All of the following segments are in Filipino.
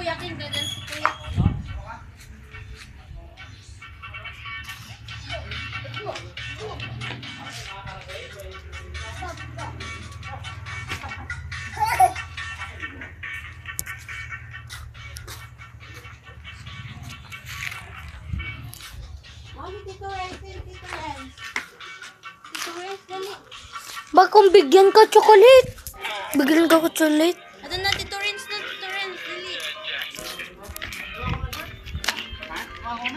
Kuya King, ganun si Kuya. Bak kung bigyan ka chocolate. Bigyan ka ko chocolate. Ano na, Tito Renz na, Tito Renz, dali.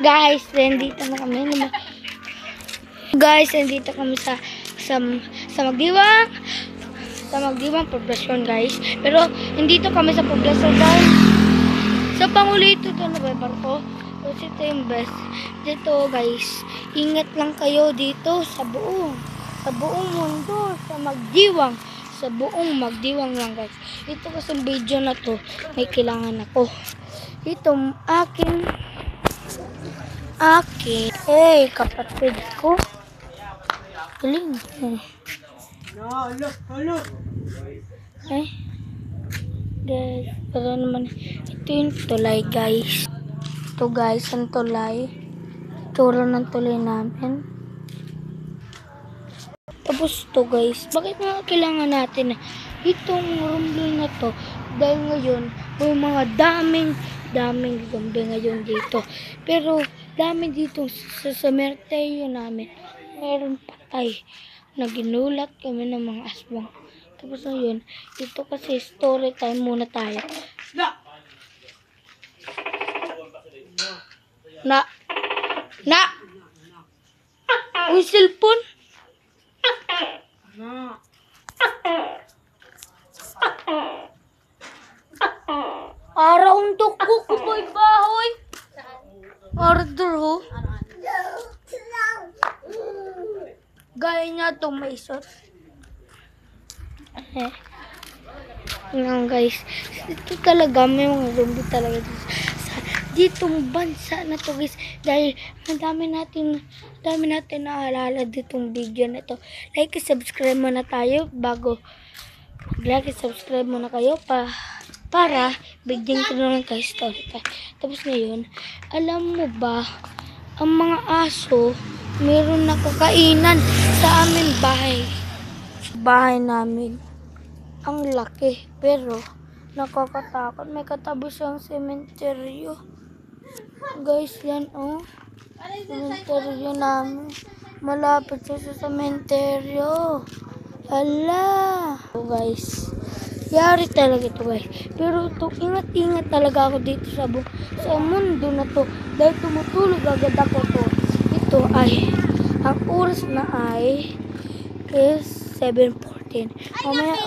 Guys, nandito na kami. Guys, nandito kami sa Magdiwang. Sa Magdiwang poblasyon, guys. Pero nandito kami sa poblasyon, guys. Sa Pangulito to na ba barko? Kasi ito yung best. Dito, guys. Ingat lang kayo dito sa buong mundo, sa Magdiwang. Sa buong Magdiwang lang, guys. Ito kasi video na to, may kailangan ako. Ito, akin. Hey, kapatid ko. Galing. Eh. Guys, pero naman, ito yung tulay, guys. Ito, guys, ang tulay. Tura ng tulay namin. Tapos to, guys, bakit nga kailangan natin itong rumble na to? Dahil ngayon, may mga daming zombie ngayon dito. Pero, dami dito sa cemetery namin. Meron patay na ginulat kami ng mga aswang. Tapos ngayon, ito kasi story time muna tayo. Na! Uy, cellphone! Araw untuk ko kupoy bahoy. Order ho. Gaya niya itong may isot. Ngayon, guys, ito talaga may mga zombie talaga ditong bansa na to, guys, dahil madami natin naalala ditong video na to. Like, subscribe muna tayo bago subscribe muna kayo para bigyan ko naman kayo story time. Tapos ngayon, alam mo ba, ang mga aso meron na kakainan sa aming bahay namin. Ang laki, pero nakakatakot. May katabi siyang sementeryo. Guys, yan oh. Sementeryo namin. Malapit siya sa sementeryo. Hala. So guys, yari talaga ito, guys. Pero ito, ingat-ingat talaga ako dito sa mundo na to. Dahil tumutulog agad ako to. Ito ay, ang oras na ay is 7:14. Mamaya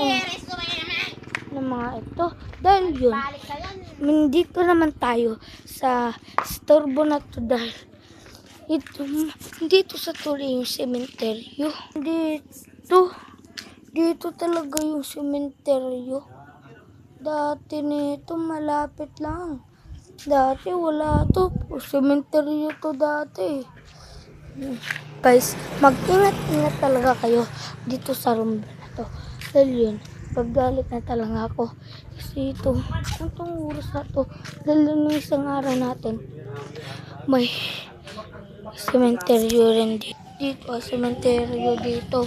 ng mga ito. Dahil yun, nandito naman tayo sa storbo na to dahil dito sa tuloy yung sementeryo. Dito talaga yung sementeryo. Dati nito malapit lang. Dati wala to. Sementeryo to dati. Guys, mag-ingat-ingat talaga kayo dito sa rumble na to. Dahil yun, paggalit na talaga ako. Kasi itong oras na to, dahil ng isang araw natin, may sementeryo rin dito. Sementeryo dito.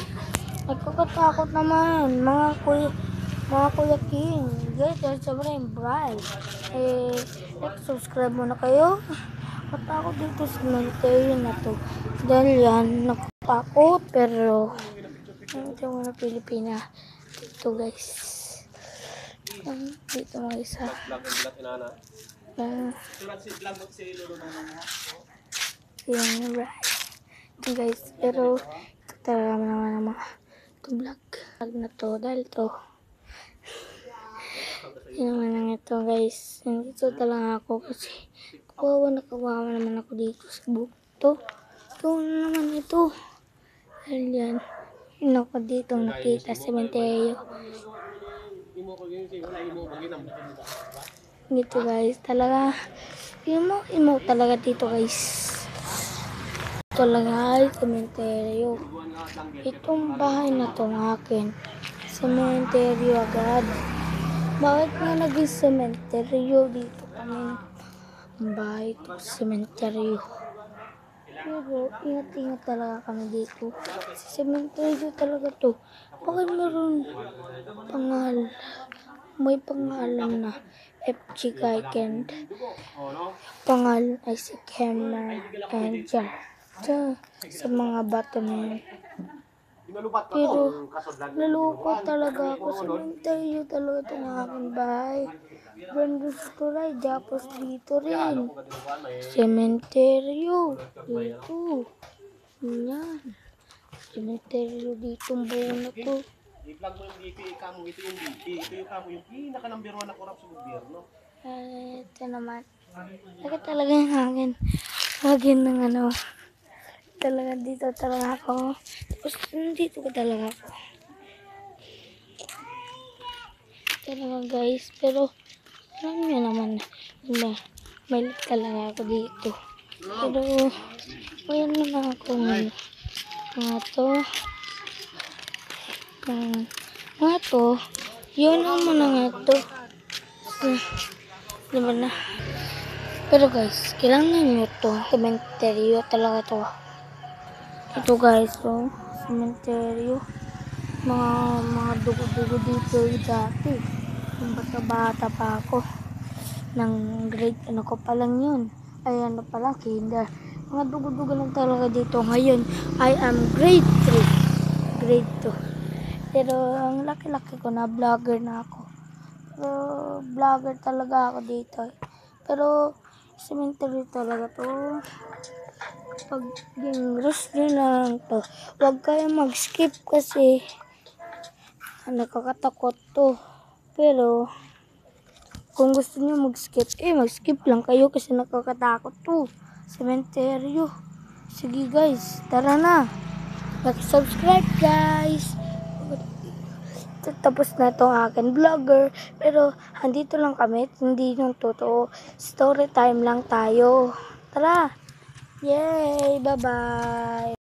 Nagkakatakot naman, mga Kuya King. Guys, sobrang bright. Like, subscribe muna kayo. Nakatakot dito sa cemetery na to. Dahil yan, nakatakot. Pero, ito mga Pilipina. Dito, guys. Dito mga isa. Yan, right. Ito, guys. Pero, ito talaga naman mga vlog na to. Dahil to. Yan naman ito, guys. Nandito talaga ako kasi kawawa naman ako dito sa book to. Ito naman ito. Dahil yan. Yun ako dito nakita sa cemetery. Dito, guys. Talaga. Imo talaga dito, guys. Ito lang ay cemetery. Itong bahay na to ng akin. Cemetery agad. Bakit nga naging cemetery dito? aming bahay to cemetery. Pero ingat-ingat talaga kami dito. Sa cemetery talaga to. Bakit meron may pangalan na FG Kaikend. Pangalan ay si Kemmer and Jar. Sa mga bato na yun. Pero naloko talaga ako. Cemetery talaga itong aking bahay. Brandon sa tulay, tapos dito rin. Cementerio. Dito. Yan. Cementerio dito ang buo na to. I-vlog mo yung DP, kamo, ito yung DP. Ito yung kamo, yung pinaka-number 1 na korap sa gobyerno. Ito naman. Talaga talaga yung hangin. Hangin ng ano. Talaga dito talaga ako. Tapos dito ko talaga ako. Talaga guys. Pero alam nyo naman na may talaga ako dito. Pero mayroon naman ako mga to. Yun naman na nga to. Diba na? Pero guys, kailangan nyo to. Cementerio talaga to. Ito guys, so cementerio. Mga dugo-dugo dito dati. Yung bata-bata pa ako. Ng grade, ano ko pa lang yun. Ay, ano pa lang, kinder. Mga dugo-dugo lang talaga dito. Ngayon, I am grade 3. Grade 2. Pero, ang laki-laki ko na, vlogger na ako. Pero, vlogger talaga ako dito. Pero, cemetery talaga to. Pag rush nyo lang to, huwag kayo mag-skip kasi nakakatakot to. Pero, kung gusto niyo mag-skip, mag-skip lang kayo kasi nakakatakot to. Cementerio. Sige guys, tara na. Mag-subscribe guys. Tapos na itong akin vlogger. Pero, andito lang kami. Hindi yung totoo. Story time lang tayo. Tara. Yay! Bye-bye.